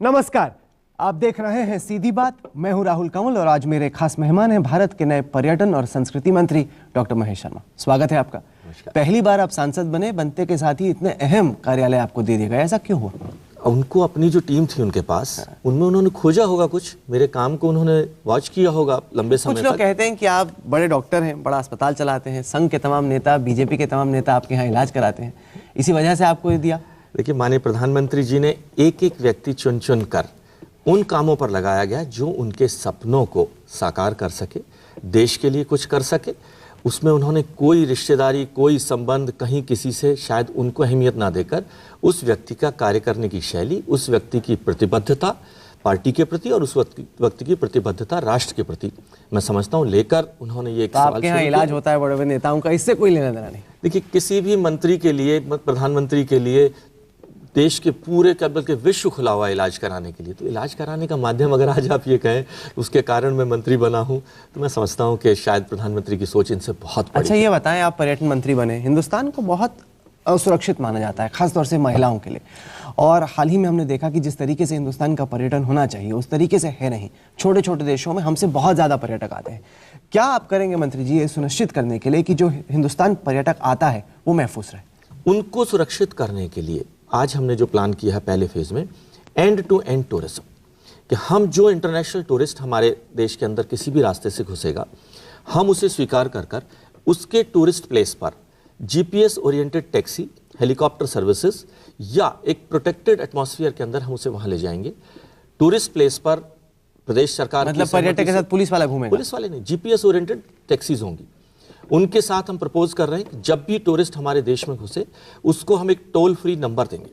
नमस्कार, आप देख रहे हैं सीधी बात। मैं हूं राहुल कंवल और आज मेरे खास मेहमान हैं भारत के नए पर्यटन और संस्कृति मंत्री डॉक्टर महेश शर्मा। स्वागत है आपका। पहली बार आप सांसद बने, बनते के साथ ही इतने अहम कार्यालय आपको दे दिया गया, ऐसा क्यों हुआ? उनको अपनी जो टीम थी उनके पास, उनमें उन्होंने खोजा होगा कुछ, मेरे काम को उन्होंने वॉच किया होगा लंबे समय तक। कुछ लोग कहते हैं कि आप बड़े डॉक्टर हैं, बड़ा अस्पताल चलाते हैं, संघ के तमाम नेता, बीजेपी के तमाम नेता आपके यहाँ इलाज कराते हैं, इसी वजह से आपको ये दिया। देखिए, माननीय प्रधानमंत्री जी ने एक एक व्यक्ति चुन चुन कर उन कामों पर लगाया गया जो उनके सपनों को साकार कर सके, देश के लिए कुछ कर सके। उसमें उन्होंने कोई रिश्तेदारी, कोई संबंध कहीं किसी से शायद उनको अहमियत ना देकर उस व्यक्ति का कार्य करने की शैली, उस व्यक्ति की प्रतिबद्धता पार्टी के प्रति और उस व्यक्ति की प्रतिबद्धता राष्ट्र के प्रति, मैं समझता हूं, लेकर उन्होंने ये एक सवाल आपके यहाँ इलाज होता है बड़े बड़े नेताओं का, इससे कोई लेना देना नहीं। देखिए, किसी भी मंत्री के लिए, प्रधानमंत्री के लिए, देश के पूरे का बल्कि विश्व खुला हुआ इलाज कराने के लिए, तो इलाज कराने का माध्यम अगर आज आप ये कहें उसके कारण मैं मंत्री बना हूं, तो मैं समझता हूं कि शायद प्रधानमंत्री की सोच इनसे बहुत बड़ी। अच्छा, ये बताएं, आप पर्यटन मंत्री बने, हिंदुस्तान को बहुत असुरक्षित माना जाता है, खासतौर से महिलाओं के लिए, और हाल ही में हमने देखा कि जिस तरीके से हिंदुस्तान का पर्यटन होना चाहिए उस तरीके से है नहीं। छोटे छोटे देशों में हमसे बहुत ज़्यादा पर्यटक आते हैं। क्या आप करेंगे मंत्री जी ये सुनिश्चित करने के लिए कि जो हिंदुस्तान पर्यटक आता है वो महफूज रहे? उनको सुरक्षित करने के लिए आज हमने जो प्लान किया है पहले फेज में, एंड टू एंड टूरिज्म, कि हम जो इंटरनेशनल टूरिस्ट हमारे देश के अंदर किसी भी रास्ते से घुसेगा, हम उसे स्वीकार कर कर उसके टूरिस्ट प्लेस पर GPS oriented taxi, helicopter services या एक प्रोटेक्टेड एटमॉस्फेयर के अंदर हम उसे वहां ले जाएंगे। टूरिस्ट प्लेस पर प्रदेश सरकार, मतलब पर्यटक के साथ पुलिस वाला घूमेगा? पुलिस वाले नहीं, जीपीएस ओरिएंटेड टैक्सीज होंगी। उनके साथ हम प्रपोज कर रहे हैं कि जब भी टूरिस्ट हमारे देश में घुसे उसको हम एक टोल फ्री नंबर देंगे।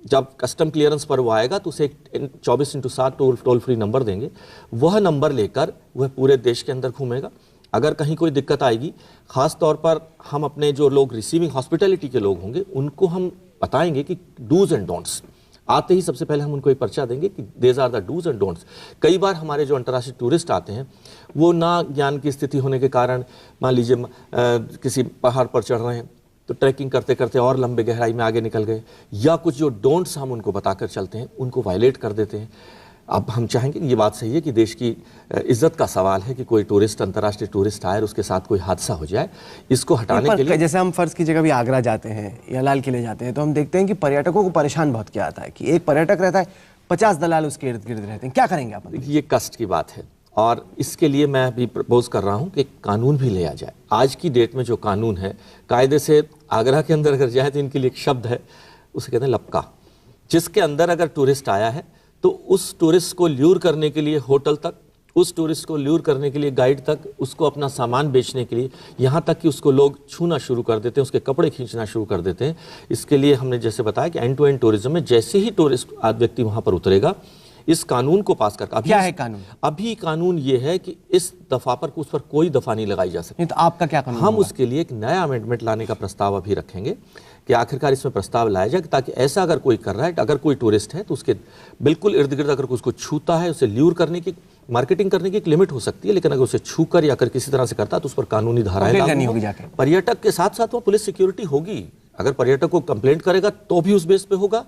जब कस्टम क्लियरंस पर वो आएगा तो उसे एक 24/7 टोल फ्री नंबर देंगे। वह नंबर लेकर वह पूरे देश के अंदर घूमेगा। अगर कहीं कोई दिक्कत आएगी, खास तौर पर हम अपने जो लोग रिसीविंग हॉस्पिटैलिटी के लोग होंगे उनको हम बताएंगे कि डूज एंड डोंट्स। आते ही सबसे पहले हम उनको एक पर्चा देंगे कि these are the dos and don'ts. कई बार हमारे जो अंतर्राष्ट्रीय टूरिस्ट आते हैं वो ना ज्ञान की स्थिति होने के कारण, मान लीजिए किसी पहाड़ पर चढ़ रहे हैं तो ट्रैकिंग करते करते और लंबे गहराई में आगे निकल गए, या कुछ जो डोंट्स हम उनको बताकर चलते हैं उनको वायलेट कर देते हैं। अब हम चाहेंगे, ये बात सही है कि देश की इज्जत का सवाल है कि कोई टूरिस्ट, अंतर्राष्ट्रीय टूरिस्ट आए और उसके साथ कोई हादसा हो जाए, इसको हटाने के लिए। जैसे हम फर्ज कीजिए कभी आगरा जाते हैं या लाल किले जाते हैं तो हम देखते हैं कि पर्यटकों को परेशान बहुत किया जाता है कि एक पर्यटक रहता है, 50 दलाल उसके इर्द गिर्द रहते हैं। क्या करेंगे आप? ये कष्ट की बात है और इसके लिए मैं अभी प्रपोज कर रहा हूं कि कानून भी ले आ जाए। आज की डेट में जो कानून है, कायदे से आगरा के अंदर अगर जाए तो इनके लिए एक शब्द है, उसे कहते हैं लपका, जिसके अंदर अगर टूरिस्ट आया है तो उस टूरिस्ट को ल्यूर करने के लिए होटल तक, उस टूरिस्ट को ल्यूर करने के लिए गाइड तक, उसको अपना सामान बेचने के लिए, यहाँ तक कि उसको लोग छूना शुरू कर देते हैं, उसके कपड़े खींचना शुरू कर देते हैं। इसके लिए हमने जैसे बताया कि एंड टू एंड टूरिज्म में जैसे ही टूरिस्ट व्यक्ति वहाँ पर उतरेगा, इस कानून को पास करके। क्या है कानून? अभी कानून ये है कि इस दफा पर उस पर कोई दफा नहीं लगाई जा सकती। तो आपका क्या कानून? हम उसके लिए एक नया अमेंडमेंट लाने का प्रस्ताव अभी रखेंगे कि आखिरकार इसमें प्रस्ताव लाया जाए ताकि ऐसा अगर कोई कर रहा है, अगर कोई टूरिस्ट है तो उसके बिल्कुल इर्द गिर्द अगर उसको छूता है, उसे ल्यूर करने की, मार्केटिंग करने की एक लिमिट हो सकती है, लेकिन अगर उसे छूकर या अगर किसी तरह से करता है तो उस पर कानूनी धाराएं लागू होगी। पर्यटक के साथ साथ वो पुलिस सिक्योरिटी होगी। अगर पर्यटक को कंप्लेंट करेगा तो भी उस बेस पे होगा।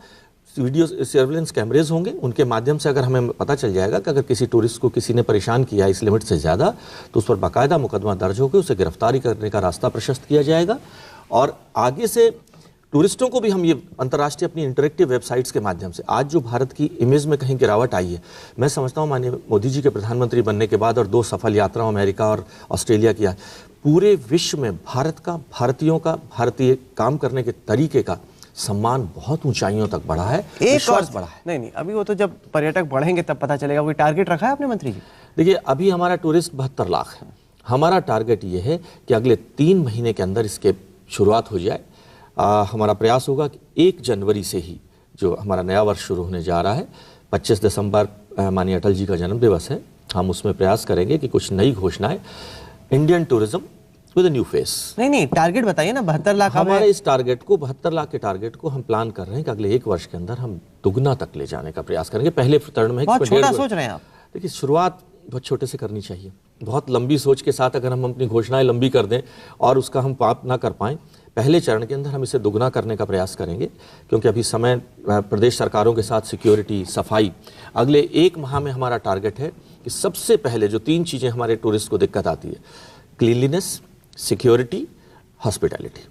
वीडियो सर्विलेंस कैमरेज होंगे, उनके माध्यम से अगर हमें पता चल जाएगा कि अगर किसी टूरिस्ट को किसी ने परेशान किया इस लिमिट से ज़्यादा, तो उस पर बाकायदा मुकदमा दर्ज होकर उसे गिरफ्तारी करने का रास्ता प्रशस्त किया जाएगा। और आगे से टूरिस्टों को भी हम ये अंतर्राष्ट्रीय अपनी इंटरेक्टिव वेबसाइट्स के माध्यम से, आज जो भारत की इमेज में कहीं गिरावट आई है, मैं समझता हूँ माननीय मोदी जी के प्रधानमंत्री बनने के बाद और 2 सफल यात्राओं अमेरिका और ऑस्ट्रेलिया किया, पूरे विश्व में भारत का, भारतीयों का, भारतीय काम करने के तरीके का सम्मान बहुत ऊंचाइयों तक बढ़ा है, विश्वास बढ़ा है। नहीं, अभी वो तो जब पर्यटक बढ़ेंगे तब पता चलेगा। कोई टारगेट रखा है आपने मंत्री जी? देखिए, अभी हमारा टूरिस्ट 72 लाख है। हमारा टारगेट ये है कि अगले 3 महीने के अंदर इसके शुरुआत हो जाए। हमारा प्रयास होगा कि 1 जनवरी से ही जो हमारा नया वर्ष शुरू होने जा रहा है, 25 दिसंबर माननीय अटल जी का जन्म दिवस है, हम उसमें प्रयास करेंगे कि कुछ नई घोषणाएं, Indian tourism with new face. नहीं, टारगेट बताइए ना। 72 लाख हमारे इस टारगेट को, 72 लाख के टारगेट को हम प्लान कर रहे हैं कि अगले 1 वर्ष के अंदर हम दुगना तक ले जाने का प्रयास करेंगे। पहले चरण में बहुत छोटा सोच रहे हैं आप। देखिए, शुरुआत बहुत छोटे से करनी चाहिए। बहुत लंबी सोच के साथ अगर हम अपनी घोषणाएं लंबी कर दें और उसका हम पाप ना कर पाएं, पहले चरण के अंदर हम इसे दुगना करने का प्रयास करेंगे, क्योंकि अभी समय प्रदेश सरकारों के साथ सिक्योरिटी, सफाई, अगले 1 माह में हमारा टारगेट है कि सबसे पहले जो 3 चीज़ें हमारे टूरिस्ट को दिक्कत आती है, क्लीनलीनेस, सिक्योरिटी, हॉस्पिटैलिटी,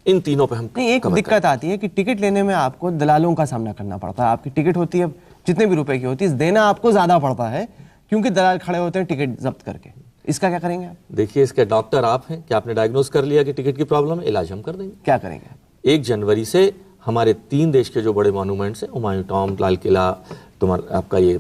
इन तीनों पे हम नहीं, एक दिक्कत आती है कि टिकट लेने में आपको दलालों का सामना करना पड़ता है। आपकी टिकट होती है जितने भी रुपए की होती है, देना आपको ज्यादा पड़ता है क्योंकि दलाल खड़े होते हैं टिकट जब्त करके। इसका क्या करेंगे आप? देखिए, इसके डॉक्टर आप हैं कि आपने डायग्नोज कर लिया कि टिकट की प्रॉब्लम है, इलाज हम कर देंगे। क्या करेंगे? 1 जनवरी से हमारे 3 देश के जो बड़े मॉन्यूमेंट्स हैं, हुमायूं टॉम्ब, लाल किला, आपका ये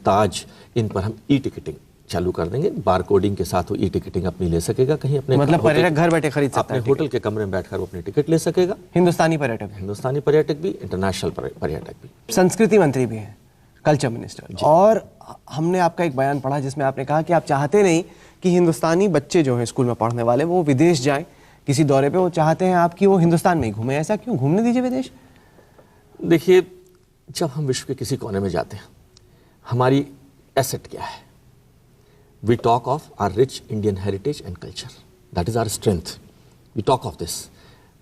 ताज, इन पर हम ई टिकटिंग चालू कर देंगे। बार कोडिंग के साथ वो ई टिकटिंग अपनी ले सकेगा, कहीं अपने मतलब पर्यटक घर बैठे खरीद सकता है, अपने होटल के कमरे में बैठकर वो अपनी टिकट ले सकेगा। हिंदुस्तानी पर्यटक भी, इंटरनेशनल पर्यटक भी। संस्कृति मंत्री भी हैं, कल्चर मिनिस्टर, और हमने आपका एक बयान पढ़ा जिसमें आपने कहा कि आप चाहते नहीं कि हिंदुस्तानी बच्चे जो हैं स्कूल में पढ़ने वाले वो विदेश जाएं किसी दौरे पे, वो चाहते हैं आप कि वो हिंदुस्तान में ही घूमें। ऐसा क्यों? घूमने दीजिए विदेश। देखिए, जब हम विश्व के किसी कोने में जाते हैं, हमारी एसेट क्या है? We talk of our rich Indian heritage and culture. That is our strength. We talk of this.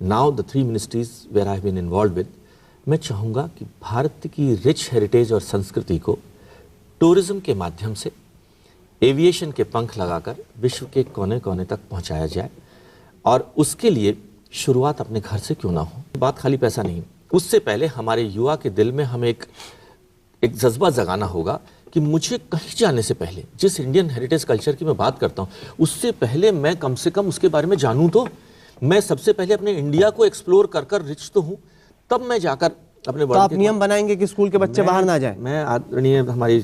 Now the 3 ministries where I have been involved with, मैं चाहूँगा कि भारत की रिच हेरिटेज और संस्कृति को टूरिज्म के माध्यम से, एविएशन के पंख लगाकर विश्व के कोने कोने तक पहुँचाया जाए, और उसके लिए शुरुआत अपने घर से क्यों ना हो। बात खाली पैसा नहीं, उससे पहले हमारे युवा के दिल में हमें एक जज्बा जगाना होगा कि मुझे कहीं जाने से पहले, जिस इंडियन हेरिटेज कल्चर की मैं बात करता हूँ, उससे पहले मैं कम से कम उसके बारे में जानूं। तो मैं सबसे पहले अपने इंडिया को एक्सप्लोर कर रिच तो हूँ, तब मैं जाकर अपने तो आप नियम बनाएंगे कि स्कूल के बच्चे बाहर ना जाएं? मैं आदरणीय हमारी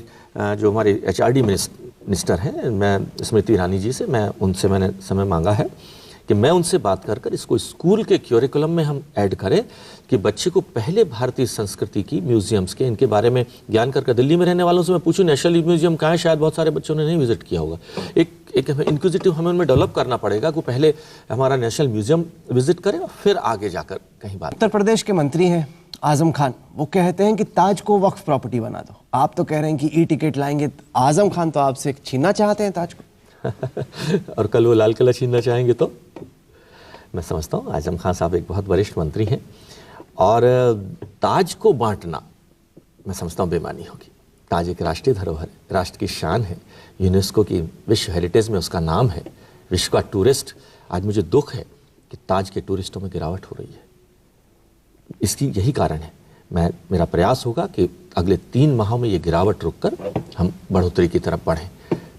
HRD मिनिस्टर हैं, मैं स्मृति ईरानी जी से, उनसे मैंने समय मांगा है कि मैं उनसे बात कर इसको स्कूल के क्यूरिकुलम में हम ऐड करें कि बच्चे को पहले भारतीय संस्कृति की म्यूजियम्स के, इनके बारे में ज्ञान कर। दिल्ली में रहने वालों से मैं पूछूं नेशनल म्यूजियम कहाँ है, शायद बहुत सारे बच्चों ने नहीं विजिट किया होगा। एक इंक्विजिटिव हमें उनमें डेवलप करना पड़ेगा कि पहले हमारा नेशनल म्यूजियम विजिट करें और फिर आगे जाकर कहीं बात। उत्तर प्रदेश के मंत्री हैं आजम खान, वो कहते हैं कि ताज को वक्फ प्रॉपर्टी बना दो। आप तो कह रहे हैं कि ई टिकट लाएंगे। आजम खान तो आपसे छीनना चाहते हैं ताज को। और कल वो लाल किला छीनना चाहेंगे तो मैं समझता हूँ आजम खान साहब एक बहुत वरिष्ठ मंत्री हैं, और ताज को बांटना मैं समझता हूँ बेमानी होगी। ताज एक राष्ट्रीय धरोहर है, राष्ट्र की शान है, यूनेस्को की विश्व हेरिटेज में उसका नाम है, विश्व का टूरिस्ट। आज मुझे दुख है कि ताज के टूरिस्टों में गिरावट हो रही है। इसकी यही कारण है। मेरा प्रयास होगा कि अगले 3 माहों में ये गिरावट रुककर हम बढ़ोतरी की तरफ बढ़ें।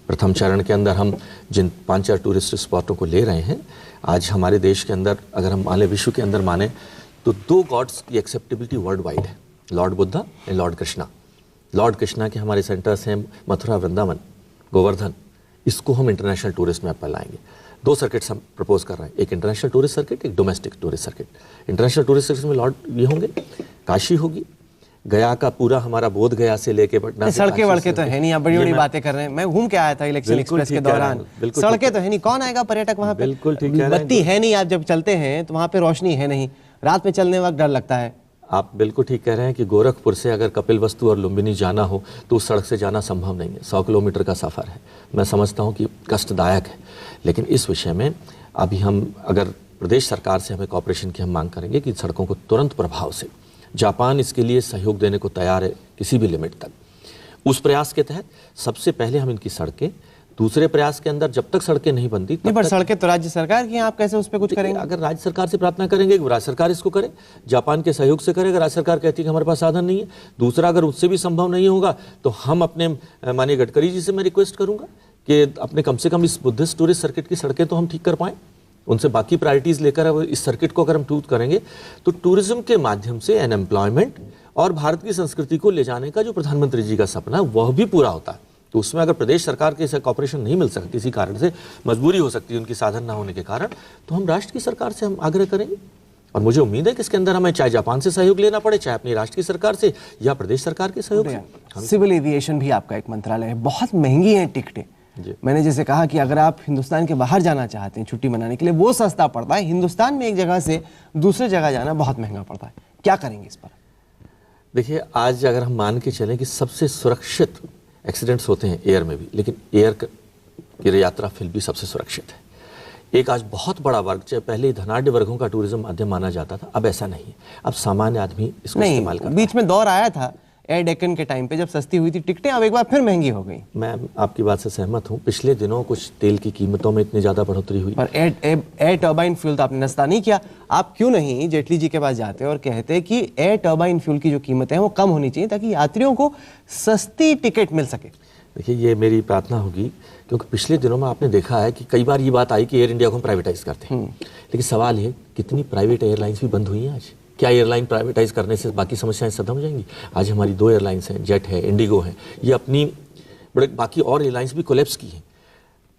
प्रथम चरण के अंदर हम जिन 5-4 टूरिस्ट स्पॉटों को ले रहे हैं, आज हमारे देश के अंदर अगर हम माने, विश्व के अंदर माने, तो 2 गॉड्स की एक्सेप्टेबिलिटी वर्ल्ड वाइड है, Lord Buddha and Lord Krishna. Lord Krishna के हमारे सेंटर्स हैं मथुरा, वृंदावन, गोवर्धन। इसको हम इंटरनेशनल टूरिस्ट मैप पर लाएंगे। 2 सर्किट्स हम प्रपोज कर रहे हैं, एक इंटरनेशनल टूरिस्ट सर्किट, एक domestic tourist circuit. International tourist circuit में लॉर्ड ये होंगे, काशी होगी, गया का पूरा हमारा बोध गया से लेके पटना। सड़कें वड़के तो है नहीं, आप बड़ी बड़ी बातें कर रहे हैं। मैं घूम के आया था इलेक्शन एक्सप्रेस के दौरान, सड़कें तो है नहीं, कौन आएगा पर्यटक वहां पे? बिल्कुल ठीक है, बत्ती है नहीं, आप जब चलते हैं तो वहां पे रोशनी है नहीं, रात में चलने वक्त डर लगता है। आप बिल्कुल ठीक कह रहे हैं कि गोरखपुर से अगर कपिलवस्तु और लुम्बिनी जाना हो तो उस सड़क से जाना संभव नहीं है। 100 किलोमीटर का सफ़र है। मैं समझता हूं कि कष्टदायक है, लेकिन इस विषय में अभी हम अगर प्रदेश सरकार से हमें कॉपरेशन की हम मांग करेंगे कि सड़कों को तुरंत प्रभाव से, जापान इसके लिए सहयोग देने को तैयार है किसी भी लिमिट तक। उस प्रयास के तहत सबसे पहले हम इनकी सड़कें, दूसरे प्रयास के अंदर जब तक सड़कें नहीं बनती नहीं, पर सड़कें तो राज्य सरकार की हैं, आप कैसे उस पर कुछ करेंगे? अगर राज्य सरकार से प्रार्थना करेंगे कि राज्य सरकार इसको करे, जापान के सहयोग से करे। अगर राज्य सरकार कहती है कि हमारे पास साधन नहीं है, दूसरा अगर उससे भी संभव नहीं होगा तो हम अपने माननीय गडकरी जी से मैं रिक्वेस्ट करूंगा कि अपने कम से कम इस बुद्धिस्ट टूरिस्ट सर्किट की सड़कें तो हम ठीक कर पाएं। उनसे बाकी प्रायोरिटीज लेकर इस सर्किट को अगर हम टूट करेंगे तो टूरिज्म के माध्यम से अनएम्प्लॉयमेंट और भारत की संस्कृति को ले जाने का जो प्रधानमंत्री जी का सपना है वह भी पूरा होता है। तो उसमें अगर प्रदेश सरकार के कॉपरेशन नहीं मिल सकती, किसी कारण से मजबूरी हो सकती है उनकी साधन ना होने के कारण, तो हम राष्ट्र की सरकार से हम आग्रह करेंगे। और मुझे उम्मीद है कि इसके अंदर हमें चाहे जापान से सहयोग लेना पड़े, चाहे अपनी राष्ट्र की सरकार से या प्रदेश सरकार के सहयोग से। सिविल एविएशन भी आपका एक मंत्रालय है, बहुत महंगी है टिकटें। मैंने जैसे कहा कि अगर आप हिंदुस्तान के बाहर जाना चाहते हैं छुट्टी मनाने के लिए, वो सस्ता पड़ता है। हिंदुस्तान में एक जगह से दूसरे जगह जाना बहुत महंगा पड़ता है। क्या करेंगे इस पर? देखिए, आज अगर हम मान के चलें कि सबसे सुरक्षित एक्सीडेंट्स होते हैं एयर में भी, लेकिन एयर कि यात्रा फिर भी सबसे सुरक्षित है। एक आज बहुत बड़ा वर्ग, चाहे पहले धनाढ़ वर्गों का टूरिज्म माध्यम माना जाता था, अब ऐसा नहीं है। अब सामान्य आदमी इसको इस्तेमाल करता है। बीच में दौर आया था एयर डेक्कन के टाइम पे जब सस्ती हुई थी टिकटें, अब एक बार फिर महंगी हो गई। मैं आपकी बात से सहमत हूं। पिछले दिनों कुछ तेल की कीमतों में इतनी ज्यादा बढ़ोतरी हुई, पर एयर टर्बाइन फ्यूल तो आपने नस्ता नहीं किया। आप क्यों नहीं जेटली जी के पास जाते और कहते कि एयर टर्बाइन फ्यूल की जो कीमतें हैं वो कम होनी चाहिए ताकि यात्रियों को सस्ती टिकट मिल सके? देखिए, ये मेरी प्रार्थना होगी, क्योंकि पिछले दिनों में आपने देखा है कि कई बार ये बात आई कि एयर इंडिया को हम प्राइवेटाइज करते हैं, लेकिन सवाल है कितनी प्राइवेट एयरलाइंस भी बंद हुई हैं आज। क्या एयरलाइन प्राइवेटाइज करने से बाकी समस्याएं खत्म हो जाएंगी? आज हमारी 2 एयरलाइंस हैं, जेट है, इंडिगो है, ये अपनी बड़े बाकी और एयरलाइंस भी कोलैप्स की हैं।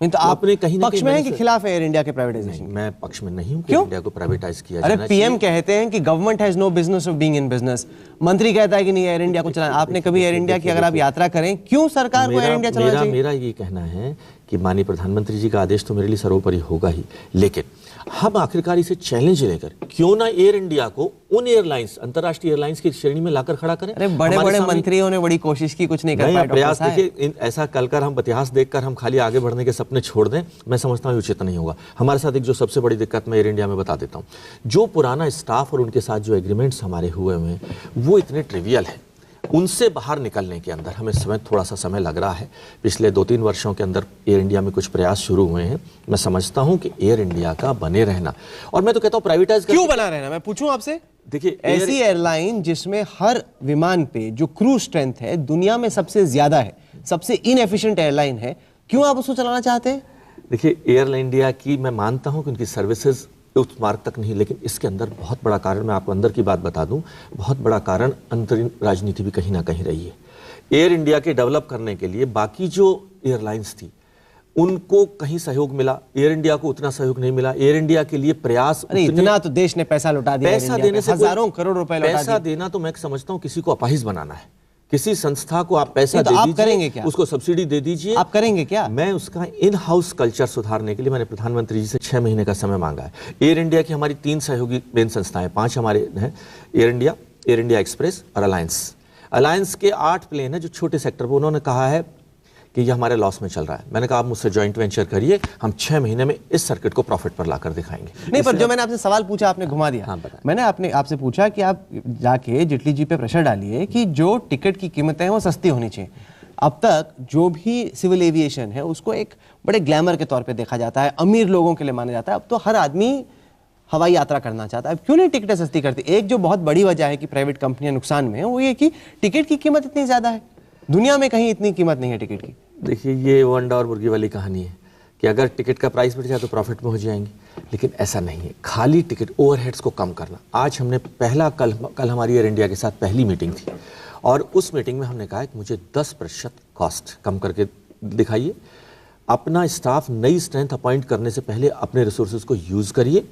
तो आपने कहीं पक्ष में है कि खिलाफ है एयर इंडिया के प्राइवेटाइजेशन? मैं पक्ष में नहीं हूं कि इंडिया को प्राइवेटाइज किया जाना चाहिए। अरे पीएम कहते हैं कि government has no business of being in business, मंत्री कहता है कि नहीं एयर इंडिया को चलाना। आपने कभी एयर इंडिया की अगर आप यात्रा करें, क्यों सरकार को एयर इंडिया चलाना चाहिए? मेरा ये कहना है कि माननीय प्रधानमंत्री जी का आदेश तो मेरे लिए सर्वोपरि होगा ही, लेकिन हम आखिरकार इसे चैलेंज लेकर क्यों ना एयर इंडिया को उन एयरलाइंस, अंतर्राष्ट्रीय एयरलाइंस की श्रेणी में लाकर खड़ा करें। अरे बड़े-बड़े मंत्रियों ने बड़ी कोशिश की, कुछ नहीं कर पाए। प्रयास देखिए, ऐसा कल हम इतिहास देखकर हम खाली आगे बढ़ने के सपने छोड़ दें, मैं समझता हूँ उचित नहीं होगा। हमारे साथ एक जो सबसे बड़ी दिक्कत मैं एयर इंडिया में बता देता हूँ, जो पुराना स्टाफ और उनके साथ जो एग्रीमेंट्स हमारे हुए हैं वो इतने ट्रिवियल है, उनसे बाहर निकलने के अंदर हमें थोड़ा सा समय लग रहा है। पिछले 2-3 वर्षों के अंदर एयर इंडिया में कुछ प्रयास शुरू हुए हैं। मैं समझता हूं कि एयर इंडिया का बने रहना, और मैं तो कहता हूं प्राइवेटाइज क्यों बना रहना, मैं पूछूं आपसे? देखिए, ऐसी एयरलाइन जिसमें हर विमान पे जो क्रू स्ट्रेंथ है दुनिया में सबसे ज्यादा है, सबसे इनएफिशिएंट एयरलाइन है, क्यों आप उसको चलाना चाहते हैं? देखिए, एयर इंडिया की मैं मानता हूं कि उनकी सर्विसेज उस मार्ग तक नहीं, लेकिन इसके अंदर बहुत बड़ा कारण, मैं आपको अंदर की बात बता दूं, बहुत बड़ा कारण अंतरिम राजनीति भी कहीं ना कहीं रही है। एयर इंडिया के डेवलप करने के लिए बाकी जो एयरलाइंस थी उनको कहीं सहयोग मिला, एयर इंडिया को उतना सहयोग नहीं मिला। एयर इंडिया के लिए प्रयास, इतना तो देश ने पैसा लौटा दिया, पैसा देने से हजारों करोड़ रुपए लौटा दिए। पैसा देना तो मैं समझता हूं किसी को अपाहिज बनाना है। किसी संस्था को आप पैसा तो दे आप दीजिए, करेंगे क्या? उसको सब्सिडी दे दीजिए। आप करेंगे क्या? मैं उसका इन हाउस कल्चर सुधारने के लिए मैंने प्रधानमंत्री जी से 6 महीने का समय मांगा है। एयर इंडिया की हमारी 3 सहयोगी मेन संस्थाएं, 5 हमारे हैं, एयर इंडिया एक्सप्रेस और अलायंस के 8 प्लेन है जो छोटे सेक्टर पर। उन्होंने कहा है कि ये हमारे लॉस में चल रहा है। मैंने कहा आप मुझसे जॉइंट वेंचर करिए, हम 6 महीने में इस सर्किट को प्रॉफिट पर लाकर दिखाएंगे। नहीं, पर जो मैंने आपसे सवाल पूछा आपने घुमा दिया। हाँ, मैंने आपसे पूछा कि आप जाके जेटली जी पे प्रेशर डालिए कि जो टिकट की कीमतें हैं वो सस्ती होनी चाहिए। अब तक जो भी सिविल एविएशन है उसको एक बड़े ग्लैमर के तौर पे देखा जाता है, अमीर लोगों के लिए माना जाता है। अब तो हर आदमी हवाई यात्रा करना चाहता है। अब क्यों नहीं टिकटें सस्ती करती? एक जो बहुत बड़ी वजह है कि प्राइवेट कंपनियां नुकसान में है वो ये कि टिकट की कीमत इतनी ज्यादा है, दुनिया में कहीं इतनी कीमत नहीं है टिकट की। देखिए, ये वो अंडा और मुर्गी वाली कहानी है कि अगर टिकट का प्राइस बढ़ जाए तो प्रॉफिट में हो जाएंगे, लेकिन ऐसा नहीं है। खाली टिकट, ओवरहेड्स को कम करना। आज हमने कल हमारी एयर इंडिया के साथ पहली मीटिंग थी और उस मीटिंग में हमने कहा कि मुझे 10% कॉस्ट कम करके दिखाइए। अपना स्टाफ, नई स्ट्रेंथ अपॉइंट करने से पहले अपने रिसोर्सेज को यूज करिए,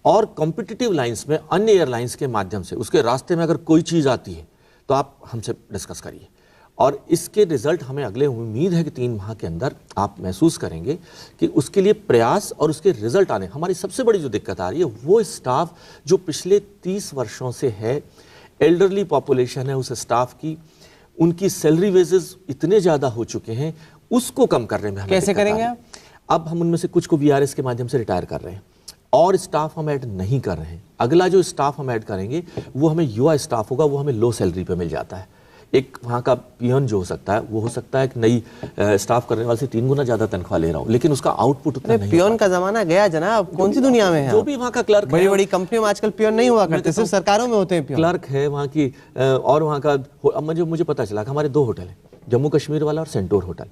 और कॉम्पिटिटिव लाइंस में अन्य एयरलाइंस के माध्यम से उसके रास्ते में अगर कोई चीज़ आती है तो आप हमसे डिस्कस करिए। और इसके रिजल्ट हमें अगले, उम्मीद है कि 3 माह के अंदर आप महसूस करेंगे कि उसके लिए प्रयास और उसके रिजल्ट आने। हमारी सबसे बड़ी जो दिक्कत आ रही है वो स्टाफ जो पिछले 30 वर्षों से है, एल्डरली पॉपुलेशन है, उस स्टाफ की, उनकी सैलरी वेजेस इतने ज़्यादा हो चुके हैं, उसको कम करने में हमें कैसे करेंगे आप? अब हम उनमें से कुछ को VRS के माध्यम से रिटायर कर रहे हैं और स्टाफ हम ऐड नहीं कर रहे हैं। अगला जो स्टाफ हम ऐड करेंगे वो हमें युवा स्टाफ होगा, वो हमें लो सैलरी पे मिल जाता है। एक वहाँ का पियन जो हो सकता है वो हो सकता है कि नई स्टाफ करने वाले से 3 गुना ज्यादा तनख्वाह ले रहा हूँ, लेकिन उसका आउटपुट उतना नहीं। पियन का जमाना गया जनाब, कौन सी दुनिया में है? जो भी वहाँ का क्लर्क, बड़ी बड़ी कंपनियों में आजकल पियन नहीं हुआ करते, सिर्फ सरकारों में होते हैं पियन। क्लर्क है वहाँ की, और वहाँ का मुझे पता चला कि हमारे 2 होटल है, जम्मू कश्मीर वाला और सेंटोर होटल।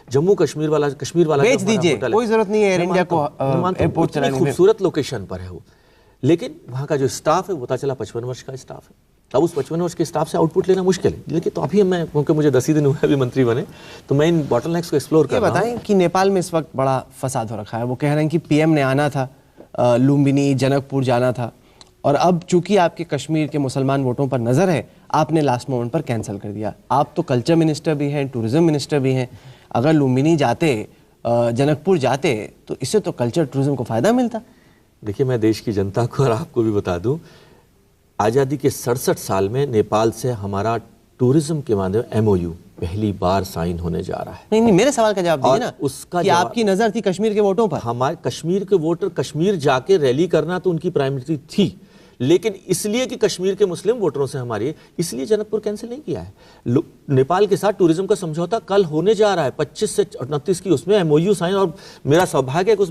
जम्मू कश्मीर वाला बेच दीजिए, कोई जरूरत नहीं है एयर इंडिया को एयरपोर्ट चलाने में। खूबसूरत लोकेशन पर है वो, लेकिन वहाँ का जो स्टाफ है वो पता चला 55 वर्ष का स्टाफ है। अब उस 55 वर्ष के स्टाफ से आउटपुट लेना मुश्किल है। लेकिन तो अभी मैं, क्योंकि मुझे 10 ही दिन हुए अभी मंत्री बने, तो मैं इन बॉटलनेक्स को एक्सप्लोर कर रहा हूं। बताएं कि नेपाल में इस वक्त बड़ा फसाद हो रखा है। वो कह रहे हैं कि पीएम ने आना था, लुम्बिनी, जनकपुर जाना था, और अब चूंकि आपके कश्मीर के मुसलमान वोटों पर नजर है, आपने लास्ट मोमेंट पर कैंसिल कर दिया। आप तो कल्चर मिनिस्टर भी हैं, टूरिज्म मिनिस्टर भी हैं। अगर लुम्बिनी जाते, जनकपुर जाते, तो इससे तो कल्चर टूरिज्म को फायदा मिलता। देखिए, मैं देश की जनता को और आपको भी बता दूं, आज़ादी के 67 साल में नेपाल से हमारा टूरिज्म के माध्यम MOU पहली बार साइन होने जा रहा है। नहीं नहीं, मेरे सवाल का जवाब दीजिए ना। उसका कि आपकी नजर थी कश्मीर के वोटों पर। हमारे कश्मीर के वोटर, कश्मीर जाके रैली करना तो उनकी प्राइमरी थी, लेकिन इसलिए कि कश्मीर के मुस्लिम वोटरों से हमारी, इसलिए जनकपुर कैंसिल नहीं किया है। नेपाल के साथ टूरिज्म का समझौता कल होने जा रहा है 25 से 29 की, उसमें एमओयू साइन, और मेरा सौभाग्य है कि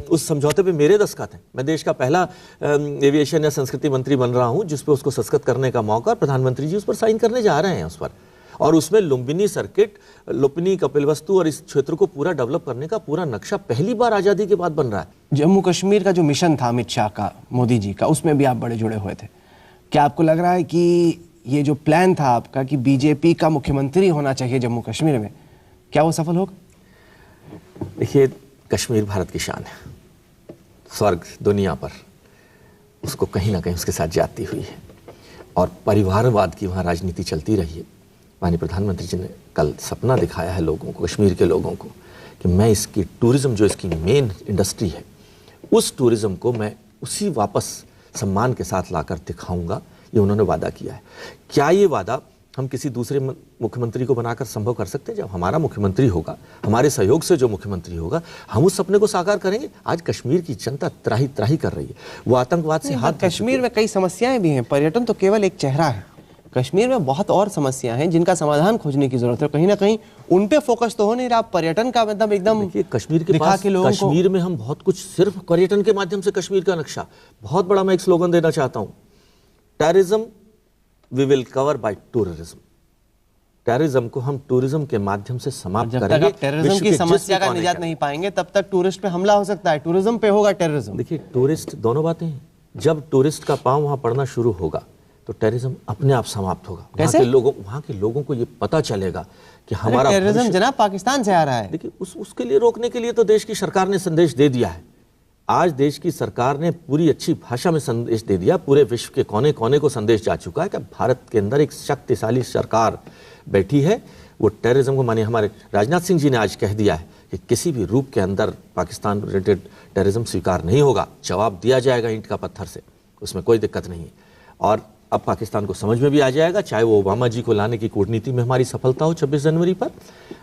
उस समझौते पे मेरे दस्तखत हैं। मैं देश का पहला एविएशन या संस्कृति मंत्री बन रहा हूं जिस पे उसको दस्तखत करने का मौका, प्रधानमंत्री जी उस पर साइन करने जा रहे हैं उस पर। और उसमें लुम्बिनी सर्किट, लुम्बिनी, कपिलवस्तु और इस क्षेत्र को पूरा डेवलप करने का पूरा नक्शा पहली बार आजादी के बाद बन रहा है। जम्मू कश्मीर का जो मिशन था अमित शाह का, मोदी जी का, उसमें भी आप बड़े जुड़े हुए थे। क्या आपको लग रहा है कि ये जो प्लान था आपका कि बीजेपी का मुख्यमंत्री होना चाहिए जम्मू कश्मीर में, क्या वो सफल होगा? देखिए, कश्मीर भारत की शान है, स्वर्ग दुनिया पर, उसको कहीं ना कहीं उसके साथ जाती हुई है, और परिवारवाद की वहाँ राजनीति चलती रही है। माननीय प्रधानमंत्री जी ने कल सपना दिखाया है लोगों को, कश्मीर के लोगों को, कि मैं इसकी टूरिज्म, जो इसकी मेन इंडस्ट्री है, उस टूरिज्म को मैं उसी वापस सम्मान के साथ लाकर दिखाऊंगा। ये उन्होंने वादा किया है। क्या ये वादा हम किसी दूसरे मुख्यमंत्री को बनाकर संभव कर सकते हैं? जब हमारा मुख्यमंत्री होगा, हमारे सहयोग से जो मुख्यमंत्री होगा, हम उस सपने को साकार करेंगे। आज कश्मीर की जनता त्राही त्राही कर रही है, वो आतंकवाद से हाथ। कश्मीर में कई समस्याएं भी हैं, पर्यटन तो केवल एक चेहरा है। कश्मीर में बहुत और समस्याएं हैं जिनका समाधान खोजने की जरूरत है। कहीं ना कहीं उन पे फोकस तो हो नहीं रहा। पर्यटन का मतलब एकदम कश्मीर के पास, कश्मीर में हम बहुत कुछ, सिर्फ पर्यटन के माध्यम से कश्मीर का नक्शा बहुत बड़ा। मैं एक स्लोगन देना चाहता हूं, terrorism we will cover by tourism. Terrorism को हम टूरिज्म के माध्यम से समाप्त करेंगे। जब तक टेररिज्म की समस्या का निजात नहीं पाएंगे तब तक टूरिस्ट पे हमला हो सकता है, टूरिज्म पे होगा टेररिज्म। देखिए, टूरिस्ट, दोनों बातें हैं। जब टूरिस्ट का पांव वहां पड़ना शुरू होगा तो टेररिज्म अपने आप समाप्त होगा। वहां के लोगों को ये पता चलेगा कि हमारा टेररिज्म जनाब पाकिस्तान से आ रहा है। देखिए, उसके लिए रोकने के लिए तो देश की सरकार ने संदेश दे दिया है। आज देश की सरकार ने पूरी अच्छी भाषा में संदेश दे दिया, पूरे विश्व के कोने कोने को संदेश जा चुका है कि भारत के अंदर एक शक्तिशाली सरकार बैठी है। वो टेररिज्म को, मानिए हमारे राजनाथ सिंह जी ने आज कह दिया है कि किसी भी रूप के अंदर पाकिस्तान रिलेटेड टेररिज्म स्वीकार नहीं होगा, जवाब दिया जाएगा ईंट का पत्थर से, उसमें कोई दिक्कत नहीं है। और अब पाकिस्तान को समझ में भी आ जाएगा, चाहे वो ओबामा जी को लाने की कूटनीति में हमारी सफलता हो 26 जनवरी पर।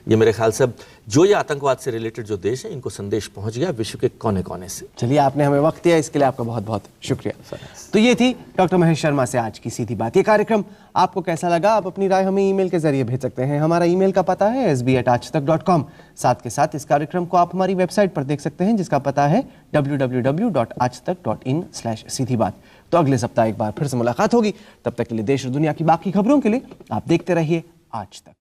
ये मेरे ख्याल से अब जो ये आतंकवाद से रिलेटेड जो देश है, इनको संदेश पहुंच गया विश्व के कोने कोने से। चलिए, आपने हमें वक्त दिया, इसके लिए आपका बहुत बहुत शुक्रिया। तो ये थी डॉक्टर महेश शर्मा से आज की सीधी बात। ये कार्यक्रम आपको कैसा लगा? आप अपनी राय हमें ईमेल के जरिए भेज सकते हैं। हमारा ईमेल का पता है sb@aajtak.com। साथ के साथ इस कार्यक्रम को आप हमारी वेबसाइट पर देख सकते हैं, जिसका पता है www.aajtak.in/सीधी बात। तो अगले सप्ताह एक बार फिर से मुलाकात होगी। तब तक के लिए देश और दुनिया की बाकी खबरों के लिए आप देखते रहिए आज तक।